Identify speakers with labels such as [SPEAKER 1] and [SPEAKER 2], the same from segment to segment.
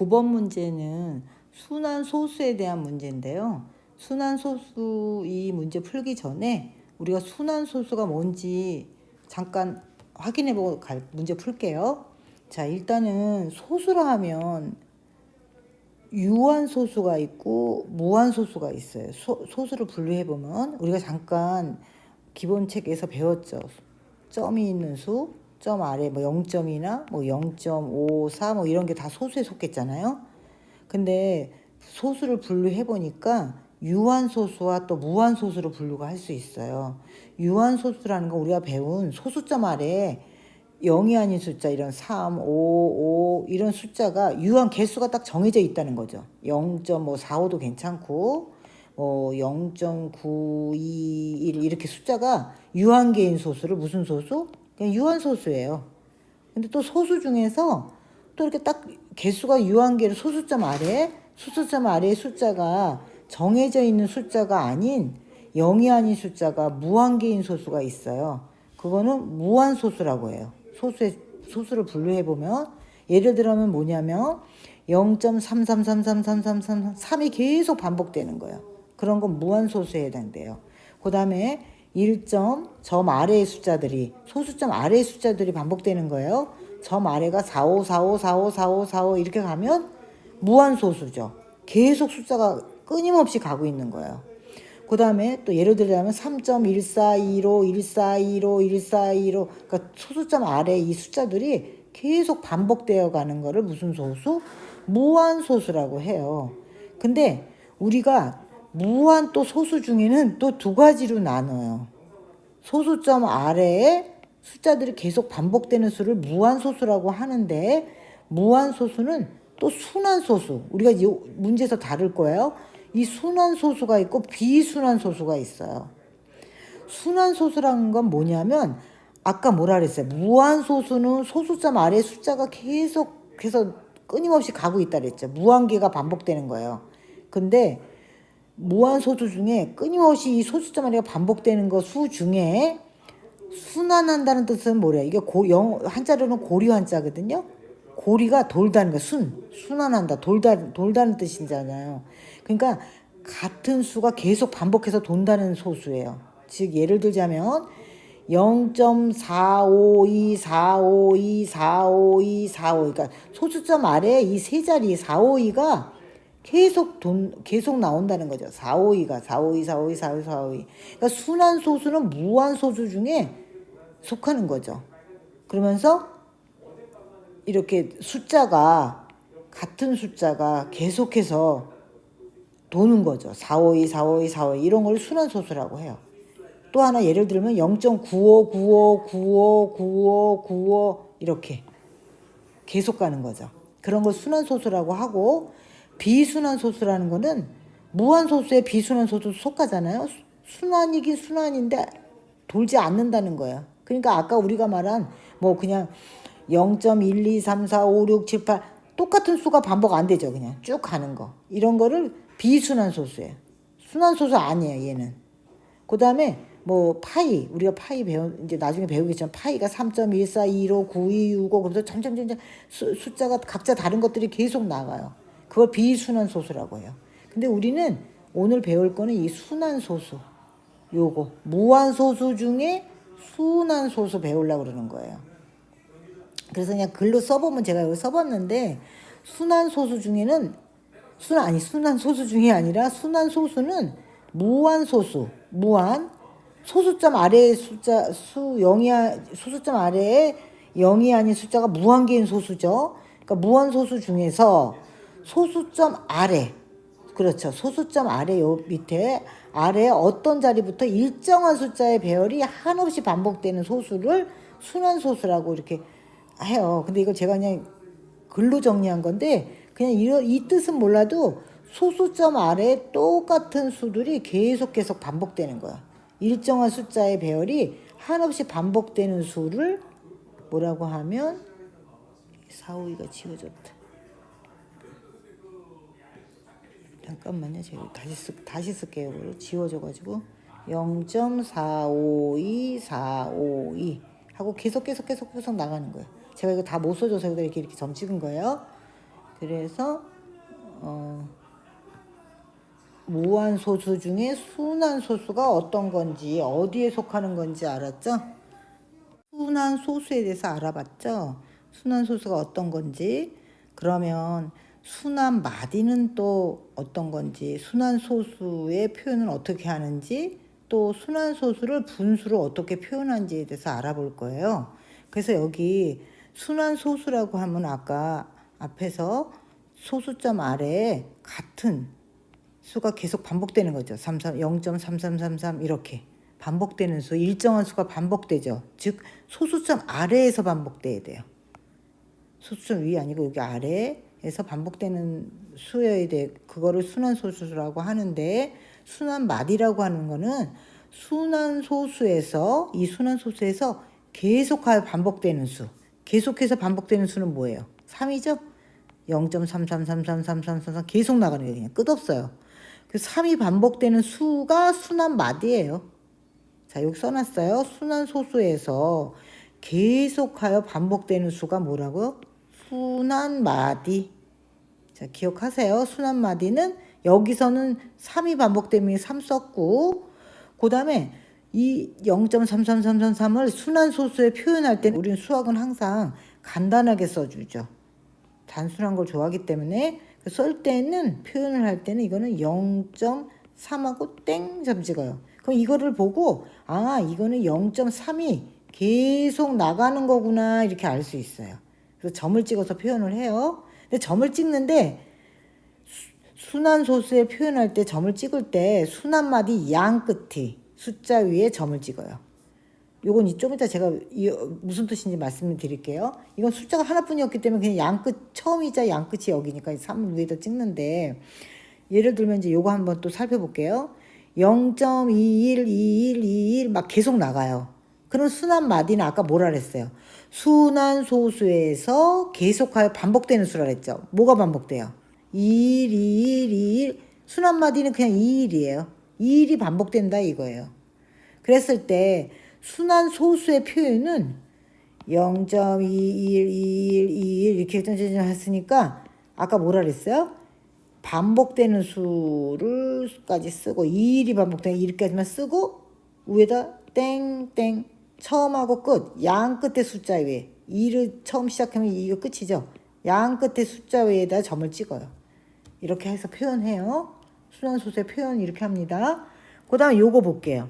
[SPEAKER 1] 9번 문제는 순환소수에 대한 문제인데요. 순환소수 이 문제 풀기 전에 우리가 순환소수가 뭔지 잠깐 확인해보고 문제 풀게요. 자, 일단은 소수라 하면 유한소수가 있고 무한소수가 있어요. 소수를 분류해보면 우리가 잠깐 기본책에서 배웠죠. 점이 있는 수, 점 아래 뭐 0점이나 뭐 0.54 뭐 이런 게 다 소수에 속겠잖아요. 근데 소수를 분류해보니까 유한소수와 또 무한소수로 분류가 할 수 있어요. 유한소수라는 건 우리가 배운 소수점 아래 0이 아닌 숫자 이런 3, 5, 5 이런 숫자가 유한 개수가 딱 정해져 있다는 거죠. 0.45도 괜찮고 0.921 이렇게 숫자가 유한계인 소수를 무슨 소수? 그냥 유한소수예요. 근데 또 소수 중에서 또 이렇게 딱 개수가 유한계로 소수점 아래의 숫자가 정해져 있는 숫자가 아닌 0이 아닌 숫자가 무한계인 소수가 있어요. 그거는 무한소수라고 해요. 소수를 분류해보면 예를 들면 뭐냐면 0.3333333 3이 계속 반복되는 거예요. 그런 건 무한소수에 해당돼요. 그 다음에 1점 아래의 숫자들이 소수점 아래의 숫자들이 반복되는 거예요. 점 아래가 45, 45, 45, 45, 45 이렇게 가면 무한소수죠. 계속 숫자가 끊임없이 가고 있는 거예요. 그 다음에 또 예를 들자면 3.1425, 1425, 1425 그러니까 소수점 아래 이 숫자들이 계속 반복되어 가는 거를 무슨 소수? 무한소수라고 해요. 근데 우리가 무한 또 소수 중에는 또 두 가지로 나눠요. 소수점 아래에 숫자들이 계속 반복되는 수를 무한소수라고 하는데 무한소수는 또 순환소수. 우리가 이 문제에서 다룰 거예요. 이 순환소수가 있고 비순환소수가 있어요. 순환소수라는 건 뭐냐면 아까 뭐라 그랬어요? 무한소수는 소수점 아래 숫자가 계속해서 끊임없이 가고 있다 그랬죠. 무한계가 반복되는 거예요. 근데 무한소수 중에 끊임없이 이 소수점 아래가 반복되는 거 수 중에 순환한다는 뜻은 뭐래요? 이게 한자로는 고리 한자거든요. 고리가 돌다는 거, 순환한다, 돌다는 뜻이잖아요. 그러니까 같은 수가 계속 반복해서 돈다는 소수예요. 즉 예를 들자면 0.452, 452, 452, 452 그러니까 소수점 아래 이 세 자리 452가 계속 나온다는 거죠. 452가 452, 452, 452, 452. 그러니까 순환소수는 무한소수 중에 속하는 거죠. 그러면서 이렇게 같은 숫자가 계속해서 도는 거죠. 452, 452, 452 이런 걸 순환소수라고 해요. 또 하나 예를 들면 0.95, 95, 95, 95, 95 이렇게 계속 가는 거죠. 그런 걸 순환소수라고 하고 비순환소수라는 거는 무한소수에 비순환소수 속하잖아요. 순환이긴 순환인데 돌지 않는다는 거예요. 그러니까 아까 우리가 말한 뭐 그냥 0.1, 2, 3, 4, 5, 6, 7, 8 똑같은 수가 반복 안 되죠. 그냥 쭉 가는 거. 이런 거를 비순환소수예요. 순환소수 아니에요, 얘는. 그 다음에 뭐 파이, 우리가 파이 이제 나중에 배우겠지만 파이가 3.1425, 9265 그래서 점점 숫자가 각자 다른 것들이 계속 나가요. 그걸 비순환소수라고 해요. 근데 우리는 오늘 배울 거는 이 순환소수. 요거 무한소수 중에 순환소수 배우려고 그러는 거예요. 그래서 그냥 글로 써보면 제가 여기 써봤는데 순환소수 중에는 순환소수 중에 아니라 순환소수는 무한소수, 소수점 아래의 소수점 아래에 0이 아닌 숫자가 무한계인 소수죠. 그러니까 무한소수 중에서 소수점 아래, 그렇죠. 소수점 아래 요 밑에 아래 어떤 자리부터 일정한 숫자의 배열이 한없이 반복되는 소수를 순환소수라고 이렇게 해요. 근데 이걸 제가 그냥 글로 정리한 건데 그냥 이 뜻은 몰라도 소수점 아래 똑같은 수들이 계속 반복되는 거야. 일정한 숫자의 배열이 한없이 반복되는 수를 뭐라고 하면 452가 지워졌다. 잠깐만요. 제가 다시 쓸게요. 지워져가지고 0.452, 452 하고 계속 나가는 거예요. 제가 이거 다 못 써줘서 이렇게 점 찍은 거예요. 그래서 무한소수 중에 순환소수가 어떤 건지 어디에 속하는 건지 알았죠? 순환소수에 대해서 알아봤죠? 순환소수가 어떤 건지. 그러면 순환마디는 또 어떤 건지, 순환소수의 표현은 어떻게 하는지, 또 순환소수를 분수로 어떻게 표현하는지에 대해서 알아볼 거예요. 그래서 여기 순환소수라고 하면 아까 앞에서 소수점 아래에 같은 수가 계속 반복되는 거죠. 0.3333 이렇게 반복되는 수, 일정한 수가 반복되죠. 즉 소수점 아래에서 반복돼야 돼요. 소수점 위 아니고 여기 아래에서 반복되는 수여야 돼. 그거를 순환소수라고 하는데, 순환마디라고 하는 거는 순환소수에서, 이 순환소수에서 계속하여 반복되는 수. 계속해서 반복되는 수는 뭐예요? 3이죠? 0.33333333 계속 나가는 게 그냥 끝없어요. 그 3이 반복되는 수가 순환마디예요. 자, 여기 써놨어요. 순환소수에서 계속하여 반복되는 수가 뭐라고요? 순환마디. 자, 기억하세요. 순환마디는 여기서는 3이 반복되면 3 썼고, 그 다음에 이 0.33333을 순환소수에 표현할 때 우리는 수학은 항상 간단하게 써주죠. 단순한 걸 좋아하기 때문에 쓸 때는, 표현을 할 때는 이거는 0.3하고 땡 점 찍어요. 그럼 이거를 보고 아, 이거는 0.3이 계속 나가는 거구나 이렇게 알 수 있어요. 그래서 점을 찍어서 표현을 해요. 근데 점을 찍는데 순환소수에 표현할 때 점을 찍을 때 순환마디 양 끝이 숫자 위에 점을 찍어요. 요건 좀 이따 제가 무슨 뜻인지 말씀을 드릴게요. 이건 숫자가 하나뿐이었기 때문에 그냥 양끝, 처음이자 양끝이 여기니까 3을 위에다 찍는데, 예를 들면 이제 요거 한번 또 살펴볼게요. 0.212121 막 계속 나가요. 그럼 순환마디는 아까 뭐라 그랬어요? 순환소수에서 계속하여 반복되는 수라 그랬죠. 뭐가 반복돼요? 212121. 순환마디는 그냥 21이에요. 21이 반복된다 이거예요. 그랬을 때 순환소수의 표현은 0.212121 이렇게 했으니까 아까 뭐라 그랬어요? 반복되는 수를까지 쓰고 21이 반복되는 이렇게까지만 쓰고 위에다 땡땡 처음하고 끝 양 끝에 숫자 위에 2를 처음 시작하면 이거 끝이죠. 양 끝에 숫자 위에다 점을 찍어요. 이렇게 해서 표현해요. 순환소수의 표현 이렇게 합니다. 그 다음에 요거 볼게요.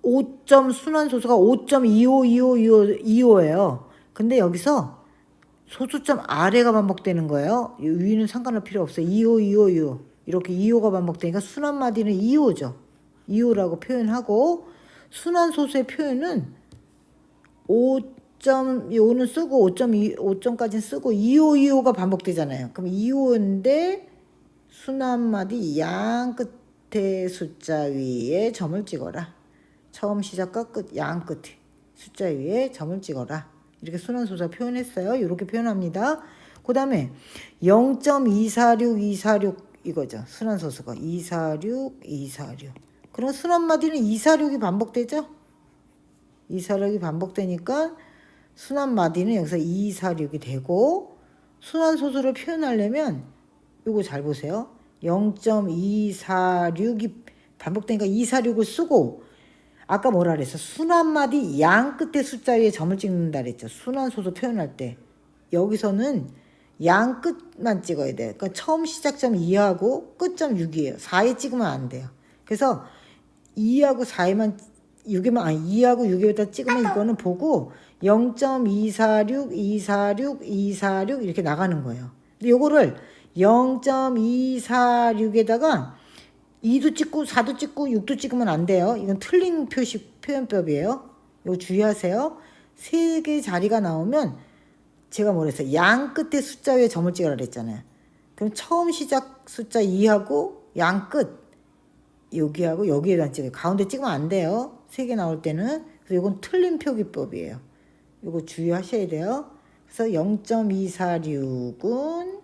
[SPEAKER 1] 5점 순환소수가 5.252525예요. 근데 여기서 소수점 아래가 반복되는 거예요. 위는 상관할 필요 없어요. 252525 이렇게 25가 반복되니까 순환마디는 25죠. 25라고 표현하고, 순환소수의 표현은 5.25는 쓰고 5.5점까지는 쓰고 2525가 반복되잖아요. 그럼 25인데 순환마디 양 끝에 숫자 위에 점을 찍어라. 처음 시작과 끝 양 끝에 숫자 위에 점을 찍어라. 이렇게 순환소수 표현했어요. 이렇게 표현합니다. 그 다음에 0.246246 이거죠. 순환소수가 246. 그럼 순환마디는 246이 반복되죠. 246이 반복되니까 순환마디는 여기서 246이 되고, 순환소수를 표현하려면 이거 잘 보세요. 0.246이 반복되니까 246을 쓰고, 아까 뭐라 그랬어? 순환마디 양 끝에 숫자 위에 점을 찍는다 그랬죠. 순환소수 표현할 때. 여기서는 양 끝만 찍어야 돼요. 그러니까 처음 시작점 2하고 끝점 6이에요. 4에 찍으면 안 돼요. 그래서 2하고 4에만 6에만 아니 2하고 6에다 찍으면 이거는 보고 0.246, 246, 246 이렇게 나가는 거예요. 근데 요거를 0.246에다가 2도 찍고 4도 찍고 6도 찍으면 안 돼요. 이건 틀린 표현법이에요. 이거 주의하세요. 세 개 자리가 나오면 제가 뭐랬어요? 양 끝에 숫자 위에 점을 찍으라 그랬잖아요. 그럼 처음 시작 숫자 2하고 양 끝 여기하고 여기에다 찍어요. 가운데 찍으면 안 돼요. 세 개 나올 때는. 그래서 이건 틀린 표기법이에요. 이거 주의하셔야 돼요. 그래서 0.246은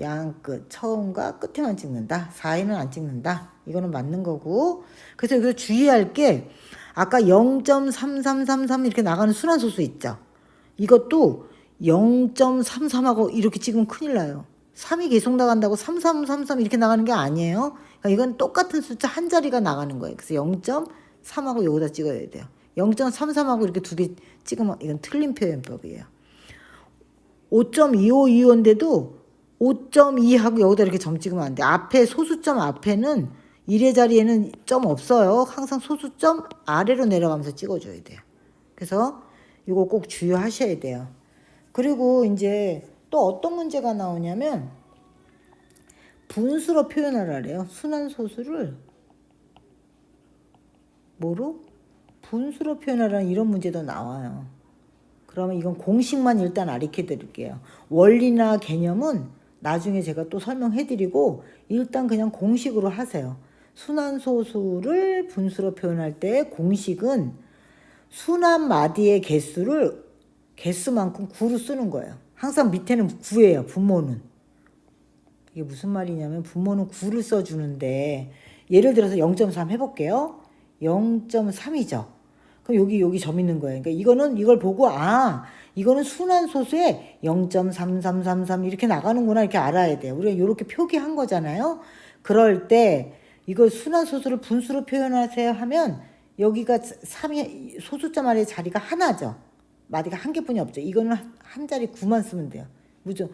[SPEAKER 1] 양 끝, 처음과 끝에만 찍는다. 4에는 안 찍는다. 이거는 맞는 거고. 그래서 여기서 주의할 게 아까 0.3333 이렇게 나가는 순환소수 있죠. 이것도 0.33하고 이렇게 찍으면 큰일 나요. 3이 계속 나간다고 3333 이렇게 나가는 게 아니에요. 그러니까 이건 똑같은 숫자 한 자리가 나가는 거예요. 그래서 0.3하고 여기다 찍어야 돼요. 0.33하고 이렇게 두 개 찍으면 이건 틀린 표현법이에요. 5.2525인데도 5.2하고 여기다 이렇게 점 찍으면 안 돼. 앞에 소수점 앞에는 1의 자리에는 점 없어요. 항상 소수점 아래로 내려가면서 찍어줘야 돼요. 그래서 이거 꼭 주의하셔야 돼요. 그리고 이제 또 어떤 문제가 나오냐면 분수로 표현하라래요. 순환소수를 뭐로? 분수로 표현하라는 이런 문제도 나와요. 그러면 이건 공식만 일단 가르쳐 드릴게요. 원리나 개념은 나중에 제가 또 설명해 드리고 일단 그냥 공식으로 하세요. 순환소수를 분수로 표현할 때 공식은 순환 마디의 개수만큼 9로 쓰는 거예요. 항상 밑에는 9예요. 분모는. 이게 무슨 말이냐면 분모는 9를 써주는데 예를 들어서 0.3 해볼게요. 0.3이죠. 그럼 여기 점 있는 거예요. 그러니까 이걸 보고 이거는 순환소수에 0.3333 이렇게 나가는구나 이렇게 알아야 돼요. 우리가 이렇게 표기한 거잖아요. 그럴 때 이걸 순환소수를 분수로 표현하세요 하면 여기가 3이 소수점 아래 자리가 하나죠. 마디가 한 개뿐이 없죠. 이거는 한 자리 9만 쓰면 돼요. 무슨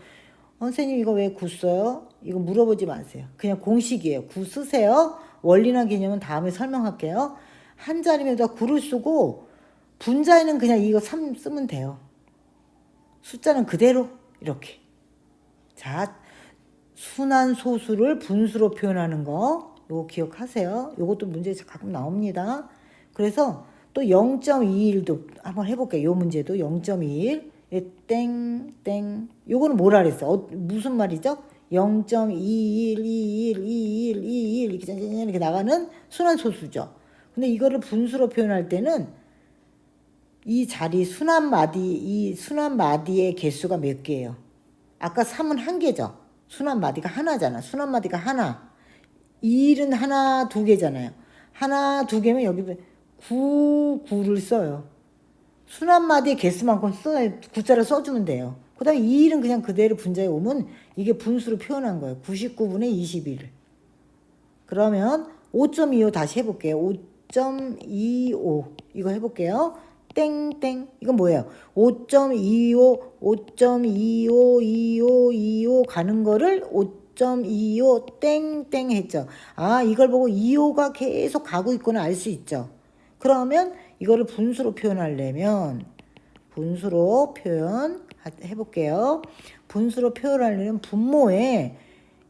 [SPEAKER 1] 선생님 이거 왜 9 써요? 이거 물어보지 마세요. 그냥 공식이에요. 9 쓰세요. 원리나 개념은 다음에 설명할게요. 한 자리마다 9를 쓰고 분자에는 그냥 이거 3 쓰면 돼요. 숫자는 그대로 이렇게. 자, 순환소수를 분수로 표현하는 거 요거 기억하세요. 요것도 문제에서 가끔 나옵니다. 그래서 또 0.21도 한번 해볼게요. 요 문제도 0.21 땡 요거는 뭐라 그랬어? 무슨 말이죠? 0.21 21 이렇게 나가는 순환소수죠. 근데 이거를 분수로 표현할 때는 이 자리 순환 마디의 개수가 몇 개예요? 아까 3은 한 개죠. 순환 마디가 하나잖아. 순환 마디가 하나. 1은 하나, 두 개잖아요. 하나, 두 개면 여기 9를 써요. 순환 마디의 개수만큼 써요. 구자를 써주면 돼요. 그 다음에 2일은 그냥 그대로 분자에 오면 이게 분수로 표현한 거예요. 99분의 21. 그러면 5.25 다시 해볼게요. 5.25 이거 해볼게요. 땡땡 이건 뭐예요? 5.25 5.25 25 가는 거를 5.25 땡땡 했죠. 이걸 보고 25가 계속 가고 있구나 알 수 있죠. 그러면 이거를 분수로 표현하려면 분수로 표현해볼게요. 분수로 표현하려면 분모에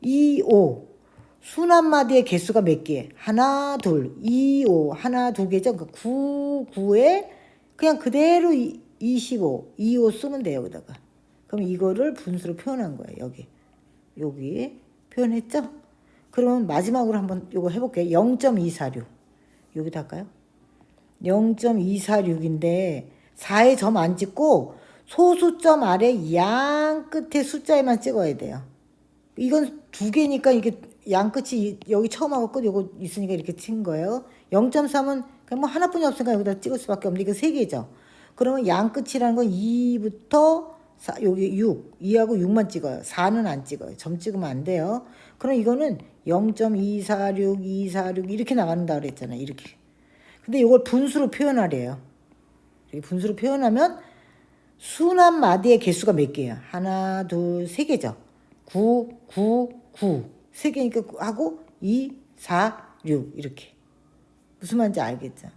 [SPEAKER 1] 25 순환마디의 개수가 몇 개? 하나, 둘, 25 하나, 두 개죠. 그러니까 9에 그냥 그대로 25, 25 쓰면 돼요. 여기다가. 그럼 이거를 분수로 표현한 거예요. 여기 표현했죠? 그러면 마지막으로 한번 이거 해볼게요. 0.246 여기다 할까요? 0.246인데 4에 점 안 찍고 소수점 아래 양 끝에 숫자에만 찍어야 돼요. 이건 두 개니까 이게 양 끝이 여기 처음하고 끝 요거 있으니까 이렇게 친 거예요. 0.3은 그냥 뭐 하나뿐이 없으니까 여기다 찍을 수밖에 없는데 이거 세 개죠. 그러면 양 끝이라는 건 2부터 4, 여기 6, 2하고 6만 찍어요. 4는 안 찍어요. 점 찍으면 안 돼요. 그럼 이거는 0.246, 246 이렇게 나간다 그랬잖아요. 이렇게. 근데 이걸 분수로 표현하래요. 분수로 표현하면 순환 마디의 개수가 몇 개예요? 하나, 둘, 세 개죠. 9, 9, 9. 세 개니까 하고 2, 4, 6 이렇게. 무슨 말인지 알겠죠?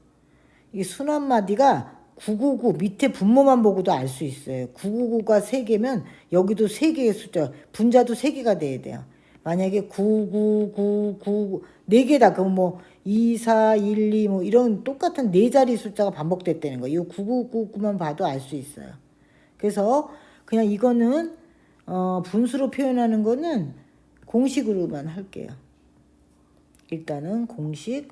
[SPEAKER 1] 이게 순환 마디가 999 밑에 분모만 보고도 알 수 있어요. 999가 세 개면 여기도 세 개의 숫자, 분자도 세 개가 돼야 돼요. 만약에 99999 네 개다 그럼 뭐 2, 4, 1, 2 뭐 이런 똑같은 네 자리 숫자가 반복됐다는 거예요. 이 9999만 봐도 알 수 있어요. 그래서 그냥 이거는 분수로 표현하는 거는 공식으로만 할게요. 일단은 공식.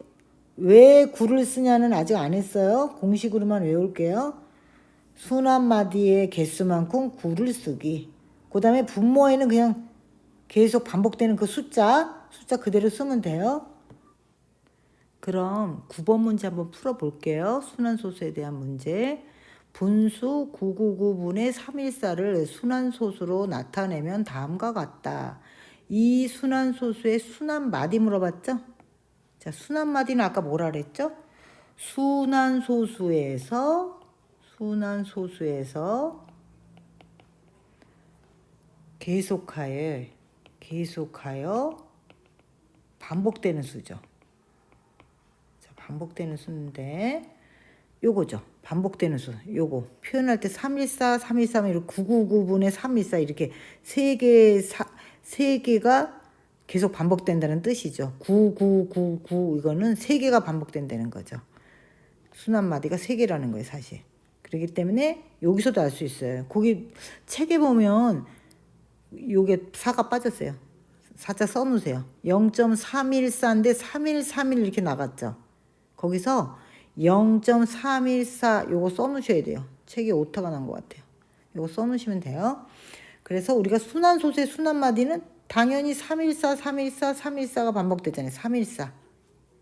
[SPEAKER 1] 왜 9를 쓰냐는 아직 안 했어요. 공식으로만 외울게요. 순환마디의 개수만큼 9를 쓰기. 그 다음에 분모에는 그냥 계속 반복되는 그 숫자 그대로 쓰면 돼요. 그럼 9번 문제 한번 풀어볼게요. 순환소수에 대한 문제. 분수 999분의 314를 순환소수로 나타내면 다음과 같다. 이 순환소수의 순환마디 물어봤죠? 자, 순환마디는 아까 뭐라 그랬죠? 순환소수에서 계속하여 반복되는 수죠. 자, 반복되는 수인데 요거죠. 반복되는 수. 요거 표현할 때 314, 313 이렇게 999분의 314 이렇게 세 개가 계속 반복된다는 뜻이죠. 9999 이거는 세 개가 반복된다는 거죠. 순환마디가 세 개라는 거예요, 사실. 그렇기 때문에 여기서도 알 수 있어요. 거기 책에 보면 요게 4가 빠졌어요. 살짝 써놓으세요. 0.314인데 3131 이렇게 나갔죠. 거기서 0.314 요거 써놓으셔야 돼요. 책에 오타가 난 것 같아요. 요거 써놓으시면 돼요. 그래서 우리가 순환소수의 순환마디는 당연히 314, 314, 314가 반복되잖아요. 314.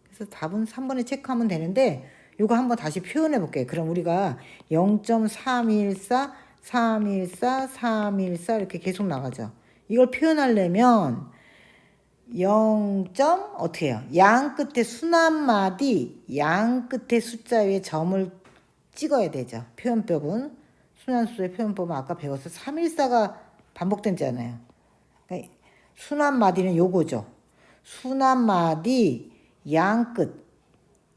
[SPEAKER 1] 그래서 답은 3번에 체크하면 되는데 요거 한번 다시 표현해 볼게요. 그럼 우리가 0.314, 314, 314 이렇게 계속 나가죠. 이걸 표현하려면 0. 어떻게 해요? 양 끝에 순환마디 양 끝에 숫자 위에 점을 찍어야 되죠. 표현법은 순환수의 표현법은 아까 배웠어. 314가 반복된잖아요. 그러니까 순환마디는 요거죠. 순환마디 양 끝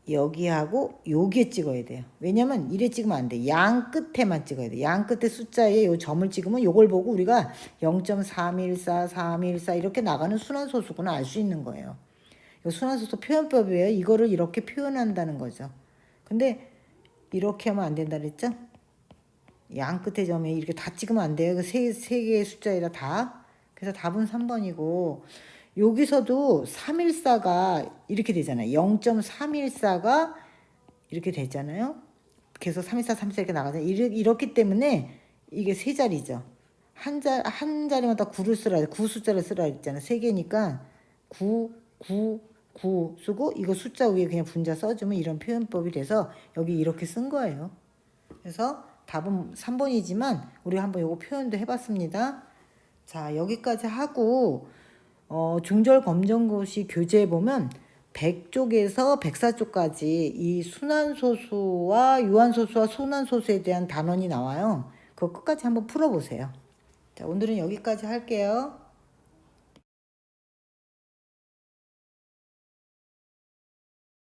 [SPEAKER 1] 여기하고 여기에 찍어야 돼요. 왜냐면 이래 찍으면 안 돼. 양 끝에만 찍어야 돼. 양 끝에 숫자에 요 점을 찍으면 요걸 보고 우리가 0.314, 314 이렇게 나가는 순환소수구나 알 수 있는 거예요. 이 순환소수 표현법이에요. 이거를 이렇게 표현한다는 거죠. 근데 이렇게 하면 안 된다 그랬죠? 양 끝에 점에 이렇게 다 찍으면 안 돼요. 세 개의 숫자에다 다. 그래서 답은 3번이고 여기서도 314가 이렇게 되잖아요. 0.314가 이렇게 되잖아요. 계속 314, 314 이렇게 나가잖아요. 이렇기 때문에 이게 세 자리죠. 한 자리마다 9를 쓰라, 9 숫자를 쓰라 했잖아요. 세 개니까 9, 9, 9 쓰고 이거 숫자 위에 그냥 분자 써주면 이런 표현법이 돼서 여기 이렇게 쓴 거예요. 그래서 답은 3번이지만 우리가 한번 이거 표현도 해봤습니다. 자, 여기까지 하고 중절 검정고시 교재에 보면 100쪽에서 104쪽까지 이 순환소수와 유한소수와 순환소수에 대한 단원이 나와요. 그거 끝까지 한번 풀어보세요. 자, 오늘은 여기까지 할게요.